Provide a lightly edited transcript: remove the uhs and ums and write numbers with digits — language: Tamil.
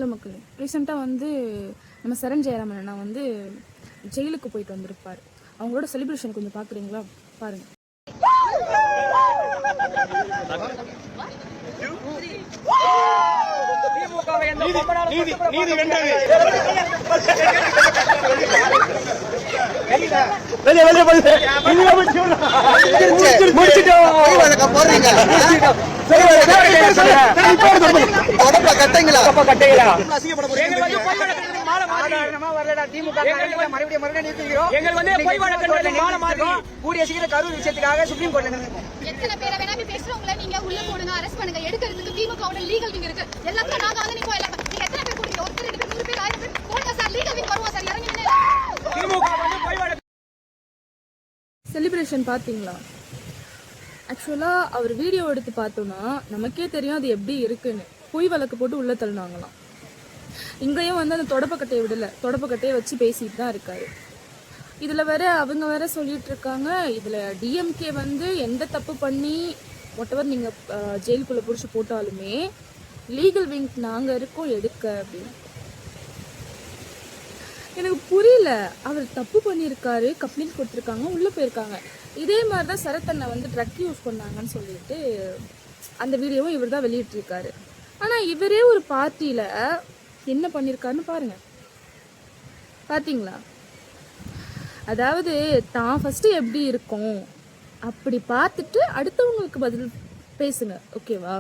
ஹலோ மக்களே, ரீசெண்டாக வந்து நம்ம சரண் ஜெயராமன் அண்ணா வந்து ஜெயிலுக்கு போயிட்டு வந்திருப்பார். அவங்களோட செலிப்ரேஷன் கொஞ்சம் பார்க்குறீங்களா? பாருங்க. எத்தனை பேரை வேணா பேசுறவங்கள நீங்க உள்ள போடுங்க, அரெஸ்ட் பண்ணுங்க. எடுக்கிறதுக்கு திமுகவோட லீகல் விங் இருக்கு. எல்லாத்தையும் நாங்க வந்து நிப்போம். எல்லாம் நீங்க எத்தனை பேர் கூடிய ஒருத்தர் 2 பேர் 100 பேர் 1000 பேர் போடுங்க சார். லீகல் விங் வருவோம் சார். இறங்கி நின்னு செலிப்ரேஷன் பார்த்தீங்களா? ஆக்சுவலாக அவர் வீடியோ எடுத்து பார்த்தோன்னா நமக்கே தெரியும் அது எப்படி இருக்குன்னு. பொய் வழக்கு போட்டு உள்ள தள்ளினாங்களாம். இங்கேயும் வந்து அந்த தொடப்பக்கட்டையை விடலை, தொடப்பக்கட்டையை வச்சு பேசிட்டு தான் இருக்காரு. இதில் வேற அவங்க வேற சொல்லிட்டு இருக்காங்க, இதில் டிஎம்கே வந்து எந்த தப்பு பண்ணி ஒட்டவர் நீங்கள் ஜெயிலுக்குள்ளே பிடிச்சி போட்டாலுமே லீகல் விங் நாங்கள் இருக்கோம் எடுக்க அப்படின்னு. எனக்கு புரியல. அவர் தப்பு பண்ணியிருக்காரு, கம்ப்ளைண்ட் கொடுத்துருக்காங்க, உள்ளே போயிருக்காங்க. இதே மாதிரி தான் சரத்தண்ணை வந்து ட்ரக் யூஸ் பண்ணாங்கன்னு சொல்லிட்டு அந்த வீடியோவும் இவர் தான் வெளியிட்டிருக்காரு. ஆனால் இவரே ஒரு பார்ட்டியில் என்ன பண்ணியிருக்காருன்னு பாருங்க. பார்த்தீங்களா? அதாவது தான் ஃபஸ்ட்டு எப்படி இருக்கும் அப்படி பார்த்துட்டு அடுத்தவங்களுக்கு பதில் பேசுங்க, ஓகேவா?